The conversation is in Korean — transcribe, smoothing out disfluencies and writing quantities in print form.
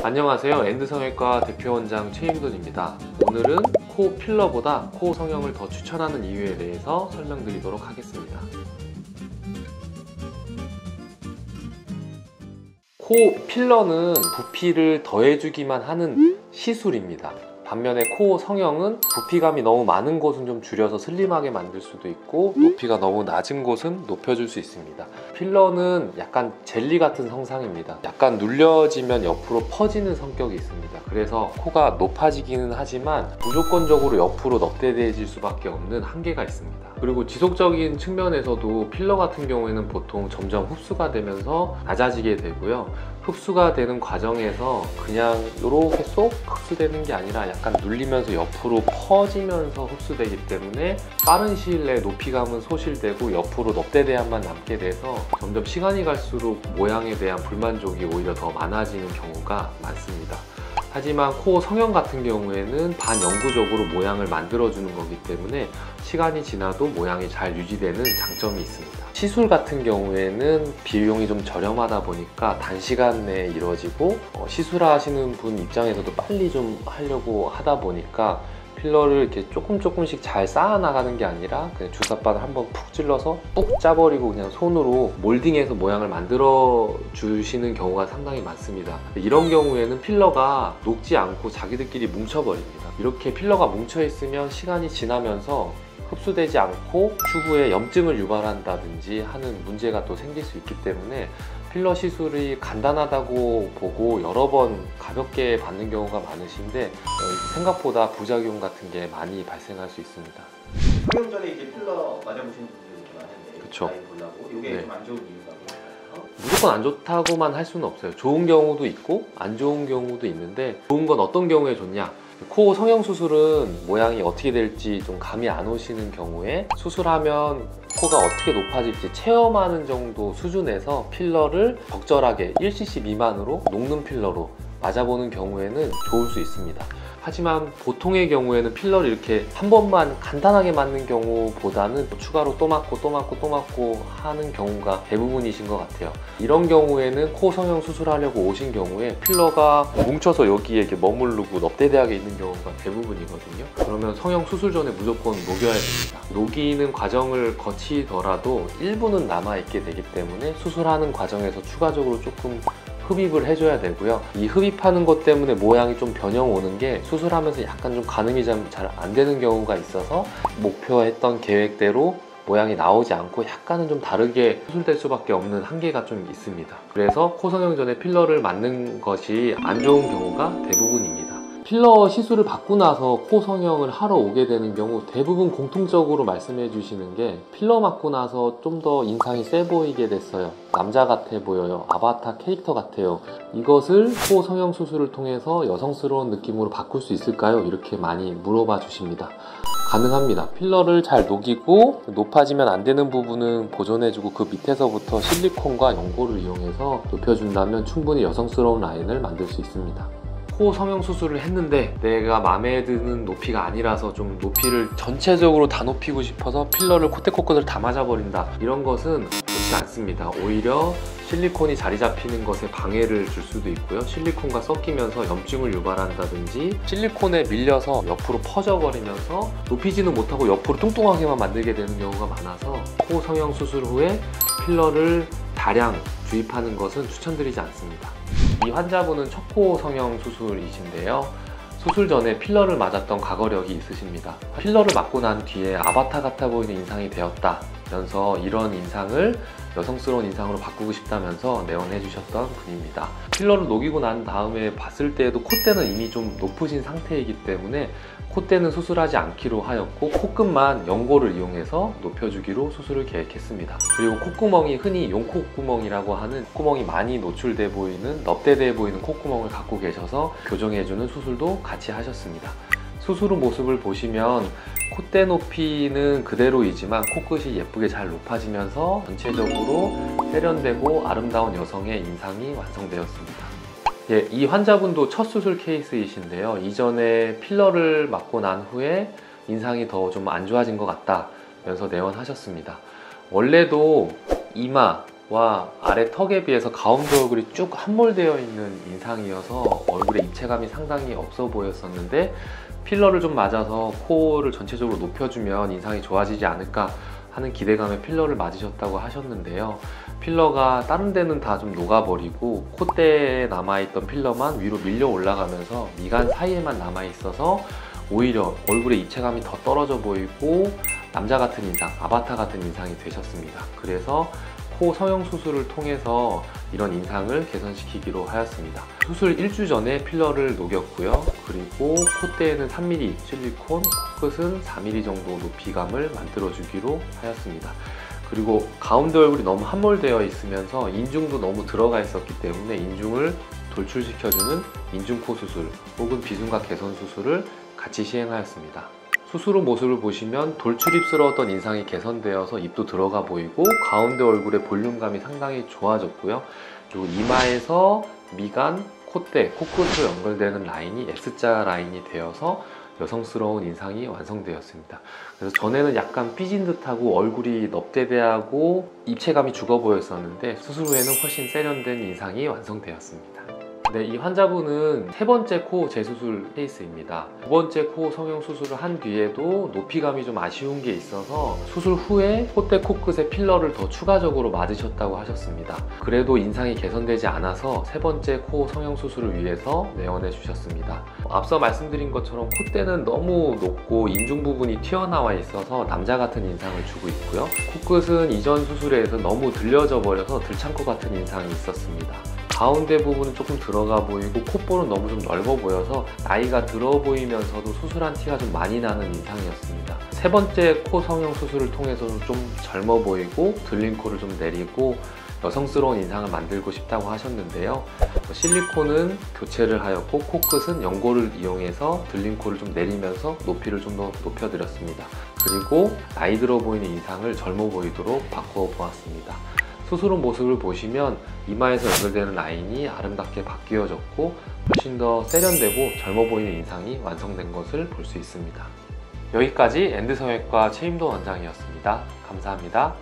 안녕하세요. 엔드성형외과 대표원장 최임돈입니다. 오늘은 코 필러보다 코 성형을 더 추천하는 이유에 대해서 설명드리도록 하겠습니다. 코 필러는 부피를 더해주기만 하는 시술입니다. 반면에 코 성형은 부피감이 너무 많은 곳은 좀 줄여서 슬림하게 만들 수도 있고 높이가 너무 낮은 곳은 높여줄 수 있습니다. 필러는 약간 젤리 같은 성상입니다. 약간 눌려지면 옆으로 퍼지는 성격이 있습니다. 그래서 코가 높아지기는 하지만 무조건적으로 옆으로 넙대대해질 수밖에 없는 한계가 있습니다. 그리고 지속적인 측면에서도 필러 같은 경우에는 보통 점점 흡수가 되면서 낮아지게 되고요. 흡수가 되는 과정에서 그냥 이렇게 쏙 흡수되는 게 아니라 약간 눌리면서 옆으로 퍼지면서 흡수되기 때문에 빠른 시일 내에 높이감은 소실되고 옆으로 넙대대함만 남게 돼서 점점 시간이 갈수록 모양에 대한 불만족이 오히려 더 많아지는 경우가 많습니다. 하지만 코 성형 같은 경우에는 반영구적으로 모양을 만들어주는 거기 때문에 시간이 지나도 모양이 잘 유지되는 장점이 있습니다. 시술 같은 경우에는 비용이 좀 저렴하다 보니까 단시간 내에 이루어지고 시술하시는 분 입장에서도 빨리 좀 하려고 하다 보니까 필러를 이렇게 조금씩 잘 쌓아 나가는 게 아니라 그냥 주사바늘 한번 푹 찔러서 푹 짜버리고 그냥 손으로 몰딩해서 모양을 만들어 주시는 경우가 상당히 많습니다. 이런 경우에는 필러가 녹지 않고 자기들끼리 뭉쳐버립니다. 이렇게 필러가 뭉쳐 있으면 시간이 지나면서 흡수되지 않고 추후에 염증을 유발한다든지 하는 문제가 또 생길 수 있기 때문에 필러 시술이 간단하다고 보고 여러 번 가볍게 받는 경우가 많으신데 생각보다 부작용 같은 게 많이 발생할 수 있습니다. 성형 전에 이제 필러 맞아보시는 분들이 많은데 그쵸. 나이 보려고 이게 네. 좀 안 좋은 이유가 뭘까요? 무조건 안 좋다고만 할 수는 없어요. 좋은 경우도 있고 안 좋은 경우도 있는데 좋은 건 어떤 경우에 좋냐? 코 성형 수술은 모양이 어떻게 될지 좀 감이 안 오시는 경우에 수술하면 코가 어떻게 높아질지 체험하는 정도 수준에서 필러를 적절하게 1cc 미만으로 녹는 필러로 맞아보는 경우에는 좋을 수 있습니다. 하지만 보통의 경우에는 필러를 이렇게 한 번만 간단하게 맞는 경우보다는 추가로 또 맞고 또 맞고 또 맞고 하는 경우가 대부분이신 것 같아요. 이런 경우에는 코 성형 수술하려고 오신 경우에 필러가 뭉쳐서 여기에 이렇게 머무르고 넙대대하게 있는 경우가 대부분이거든요. 그러면 성형 수술 전에 무조건 녹여야 됩니다. 녹이는 과정을 거치더라도 일부는 남아있게 되기 때문에 수술하는 과정에서 추가적으로 조금 흡입을 해줘야 되고요. 이 흡입하는 것 때문에 모양이 좀 변형 오는 게 수술하면서 약간 좀 가늠이 잘 안 되는 경우가 있어서 목표했던 계획대로 모양이 나오지 않고 약간은 좀 다르게 수술될 수밖에 없는 한계가 좀 있습니다. 그래서 코 성형 전에 필러를 맞는 것이 안 좋은 경우가 대부분입니다. 필러 시술을 받고 나서 코 성형을 하러 오게 되는 경우 대부분 공통적으로 말씀해 주시는 게 필러 맞고 나서 좀 더 인상이 세 보이게 됐어요. 남자 같아 보여요. 아바타 캐릭터 같아요. 이것을 코 성형 수술을 통해서 여성스러운 느낌으로 바꿀 수 있을까요? 이렇게 많이 물어봐 주십니다. 가능합니다. 필러를 잘 녹이고 높아지면 안 되는 부분은 보존해주고 그 밑에서부터 실리콘과 연고를 이용해서 높여준다면 충분히 여성스러운 라인을 만들 수 있습니다. 코 성형 수술을 했는데 내가 마음에 드는 높이가 아니라서 좀 높이를 전체적으로 다 높이고 싶어서 필러를 콧대 코끝을 다 맞아버린다, 이런 것은 좋지 않습니다. 오히려 실리콘이 자리 잡히는 것에 방해를 줄 수도 있고요. 실리콘과 섞이면서 염증을 유발한다든지 실리콘에 밀려서 옆으로 퍼져버리면서 높이지는 못하고 옆으로 뚱뚱하게만 만들게 되는 경우가 많아서 코 성형 수술 후에 필러를 다량 주입하는 것은 추천드리지 않습니다. 이 환자분은 첫 코 성형 수술이신데요. 수술 전에 필러를 맞았던 과거력이 있으십니다. 필러를 맞고 난 뒤에 아바타 같아 보이는 인상이 되었다면서 이런 인상을 여성스러운 인상으로 바꾸고 싶다면서 내원해 주셨던 분입니다. 필러를 녹이고 난 다음에 봤을 때에도 콧대는 이미 좀 높으신 상태이기 때문에 콧대는 수술하지 않기로 하였고 코끝만 연고를 이용해서 높여주기로 수술을 계획했습니다. 그리고 콧구멍이 흔히 용콧구멍이라고 하는 콧구멍이 많이 노출돼 보이는 넙대대해 보이는 콧구멍을 갖고 계셔서 교정해주는 수술도 같이 하셨습니다. 수술 후 모습을 보시면 콧대 높이는 그대로이지만 코끝이 예쁘게 잘 높아지면서 전체적으로 세련되고 아름다운 여성의 인상이 완성되었습니다. 예, 이 환자분도 첫 수술 케이스이신데요. 이전에 필러를 맞고 난 후에 인상이 더 좀 안 좋아진 것 같다면서 내원하셨습니다. 원래도 이마, 와 아래 턱에 비해서 가운데 얼굴이 쭉 함몰되어 있는 인상이어서 얼굴에 입체감이 상당히 없어 보였었는데 필러를 좀 맞아서 코를 전체적으로 높여주면 인상이 좋아지지 않을까 하는 기대감에 필러를 맞으셨다고 하셨는데요. 필러가 다른 데는 다 좀 녹아버리고 콧대에 남아있던 필러만 위로 밀려 올라가면서 미간 사이에만 남아있어서 오히려 얼굴의 입체감이 더 떨어져 보이고 남자 같은 인상, 아바타 같은 인상이 되셨습니다. 그래서 코 성형 수술을 통해서 이런 인상을 개선시키기로 하였습니다. 수술 1주 전에 필러를 녹였고요. 그리고 콧대에는 3mm 실리콘, 코끝은 4mm 정도 높이감을 만들어주기로 하였습니다. 그리고 가운데 얼굴이 너무 함몰되어 있으면서 인중도 너무 들어가 있었기 때문에 인중을 돌출시켜주는 인중코 수술 혹은 비순각 개선 수술을 같이 시행하였습니다. 수술 후 모습을 보시면 돌출입스러웠던 인상이 개선되어서 입도 들어가 보이고 가운데 얼굴의 볼륨감이 상당히 좋아졌고요. 그리고 이마에서 미간, 콧대, 코끝으로 연결되는 라인이 X자 라인이 되어서 여성스러운 인상이 완성되었습니다. 그래서 전에는 약간 삐진 듯하고 얼굴이 넙대대하고 입체감이 죽어 보였었는데 수술 후에는 훨씬 세련된 인상이 완성되었습니다. 네, 이 환자분은 세 번째 코 재수술 케이스입니다. 두 번째 코 성형 수술을 한 뒤에도 높이감이 좀 아쉬운 게 있어서 수술 후에 콧대 코끝에 필러를 더 추가적으로 맞으셨다고 하셨습니다. 그래도 인상이 개선되지 않아서 세 번째 코 성형 수술을 위해서 내원해 주셨습니다. 앞서 말씀드린 것처럼 콧대는 너무 높고 인중 부분이 튀어나와 있어서 남자 같은 인상을 주고 있고요. 코끝은 이전 수술에 의해서 너무 들려져 버려서 들창코 같은 인상이 있었습니다. 가운데 부분은 조금 들어가 보이고 콧볼은 너무 좀 넓어 보여서 나이가 들어 보이면서도 수술한 티가 좀 많이 나는 인상이었습니다. 세 번째 코 성형 수술을 통해서는 좀 젊어 보이고 들린 코를 좀 내리고 여성스러운 인상을 만들고 싶다고 하셨는데요. 실리콘은 교체를 하였고 코끝은 연고를 이용해서 들린 코를 좀 내리면서 높이를 좀 더 높여드렸습니다. 그리고 나이 들어 보이는 인상을 젊어 보이도록 바꾸어 보았습니다. 수술 후 모습을 보시면 이마에서 연결되는 라인이 아름답게 바뀌어졌고 훨씬 더 세련되고 젊어 보이는 인상이 완성된 것을 볼 수 있습니다. 여기까지 엔드성형외과 최임돈 원장이었습니다. 감사합니다.